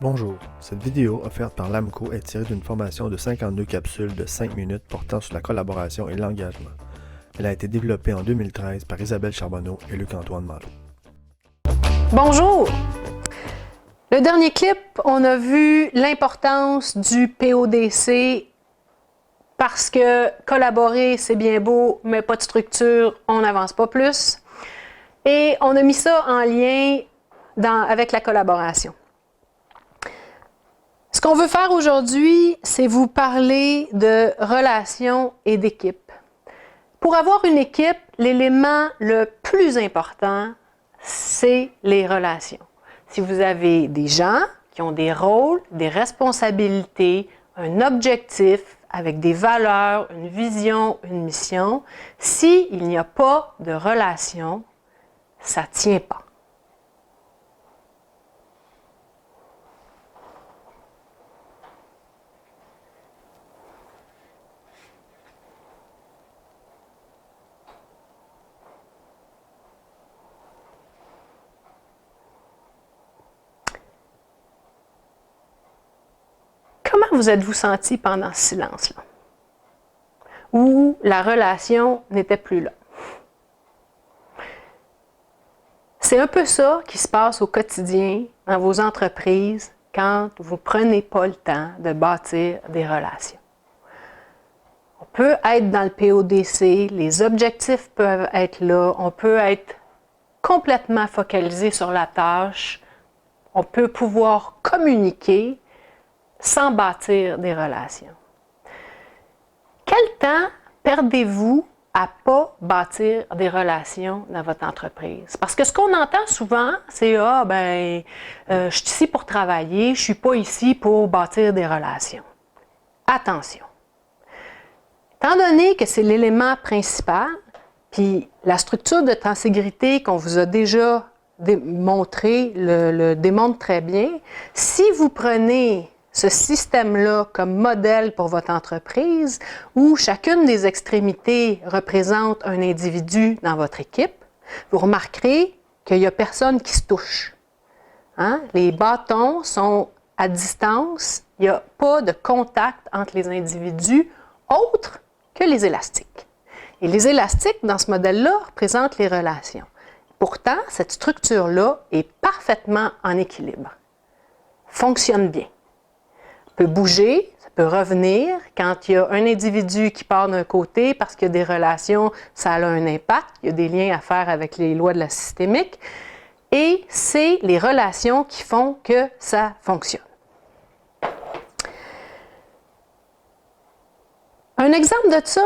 Bonjour, cette vidéo offerte par l'AMCO est tirée d'une formation de 52 capsules de 5 minutes portant sur la collaboration et l'engagement. Elle a été développée en 2013 par Isabelle Charbonneau et Luc-Antoine Malo. Bonjour! Le dernier clip, on a vu l'importance du PODC parce que collaborer, c'est bien beau, mais pas de structure, on n'avance pas plus. Et on a mis ça en lien avec la collaboration. Ce qu'on veut faire aujourd'hui, c'est vous parler de relations et d'équipe. Pour avoir une équipe, l'élément le plus important, c'est les relations. Si vous avez des gens qui ont des rôles, des responsabilités, un objectif avec des valeurs, une vision, une mission, s'il n'y a pas de relation, ça ne tient pas. Comment vous êtes-vous senti pendant ce silence-là? Où la relation n'était plus là? C'est un peu ça qui se passe au quotidien dans vos entreprises quand vous ne prenez pas le temps de bâtir des relations. On peut être dans le PODC, les objectifs peuvent être là, on peut être complètement focalisé sur la tâche, on peut pouvoir communiquer sans bâtir des relations. Quel temps perdez-vous à ne pas bâtir des relations dans votre entreprise? Parce que ce qu'on entend souvent, c'est « Ah, ben, je suis ici pour travailler, je ne suis pas ici pour bâtir des relations. » Attention! Étant donné que c'est l'élément principal, puis la structure de tenségrité qu'on vous a déjà montré le démontre très bien, si vous prenez ce système-là comme modèle pour votre entreprise, où chacune des extrémités représente un individu dans votre équipe, vous remarquerez qu'il n'y a personne qui se touche. Hein? Les bâtons sont à distance, il n'y a pas de contact entre les individus autres que les élastiques. Et les élastiques, dans ce modèle-là, représentent les relations. Pourtant, cette structure-là est parfaitement en équilibre, fonctionne bien. Peut bouger, ça peut revenir. Quand il y a un individu qui part d'un côté parce qu'il y a des relations, ça a un impact. Il y a des liens à faire avec les lois de la systémique. Et c'est les relations qui font que ça fonctionne. Un exemple de ça,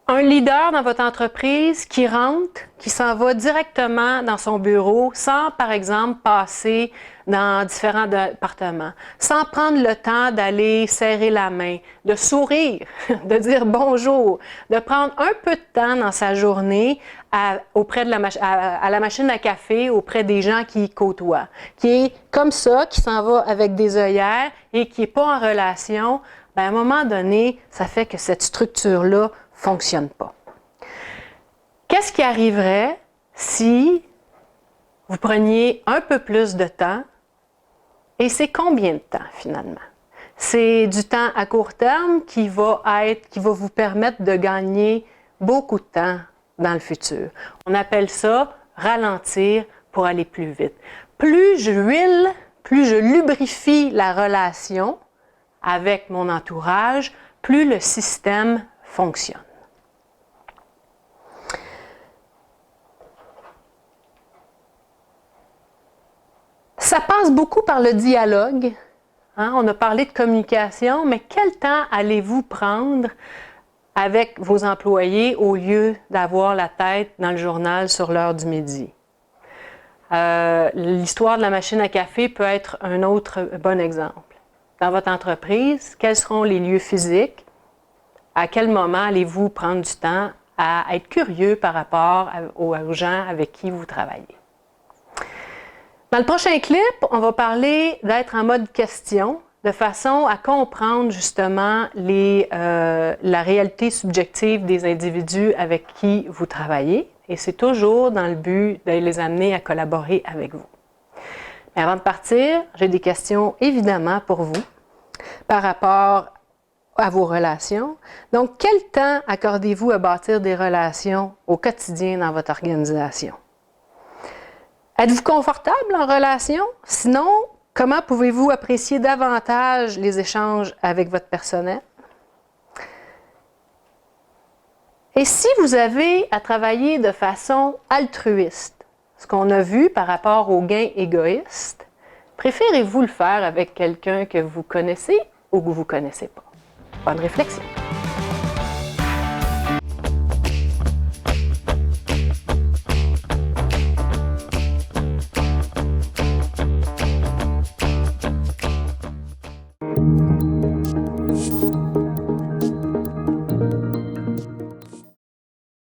un leader dans votre entreprise qui rentre, qui s'en va directement dans son bureau sans, par exemple, passer dans différents départements, sans prendre le temps d'aller serrer la main, de sourire, de dire bonjour, de prendre un peu de temps dans sa journée auprès de à la machine à café, auprès des gens qu'il côtoie, qui est comme ça, qui s'en va avec des œillères et qui n'est pas en relation, bien, à un moment donné, ça fait que cette structure-là ne fonctionne pas. Qu'est-ce qui arriverait si vous preniez un peu plus de temps? Et c'est combien de temps finalement? C'est du temps à court terme qui va vous permettre de gagner beaucoup de temps dans le futur. On appelle ça ralentir pour aller plus vite. Plus je huile, plus je lubrifie la relation avec mon entourage, plus le système fonctionne. Ça passe beaucoup par le dialogue. Hein? On a parlé de communication, mais quel temps allez-vous prendre avec vos employés au lieu d'avoir la tête dans le journal sur l'heure du midi? L'histoire de la machine à café peut être un autre bon exemple. Dans votre entreprise, quels seront les lieux physiques? À quel moment allez-vous prendre du temps à être curieux par rapport aux gens avec qui vous travaillez? Dans le prochain clip, on va parler d'être en mode question de façon à comprendre justement la réalité subjective des individus avec qui vous travaillez. Et c'est toujours dans le but de les amener à collaborer avec vous. Mais avant de partir, j'ai des questions évidemment pour vous par rapport à vos relations. Donc, quel temps accordez-vous à bâtir des relations au quotidien dans votre organisation? Êtes-vous confortable en relation? Sinon, comment pouvez-vous apprécier davantage les échanges avec votre personnel? Et si vous avez à travailler de façon altruiste, ce qu'on a vu par rapport aux gains égoïstes, préférez-vous le faire avec quelqu'un que vous connaissez ou que vous ne connaissez pas? Bonne réflexion.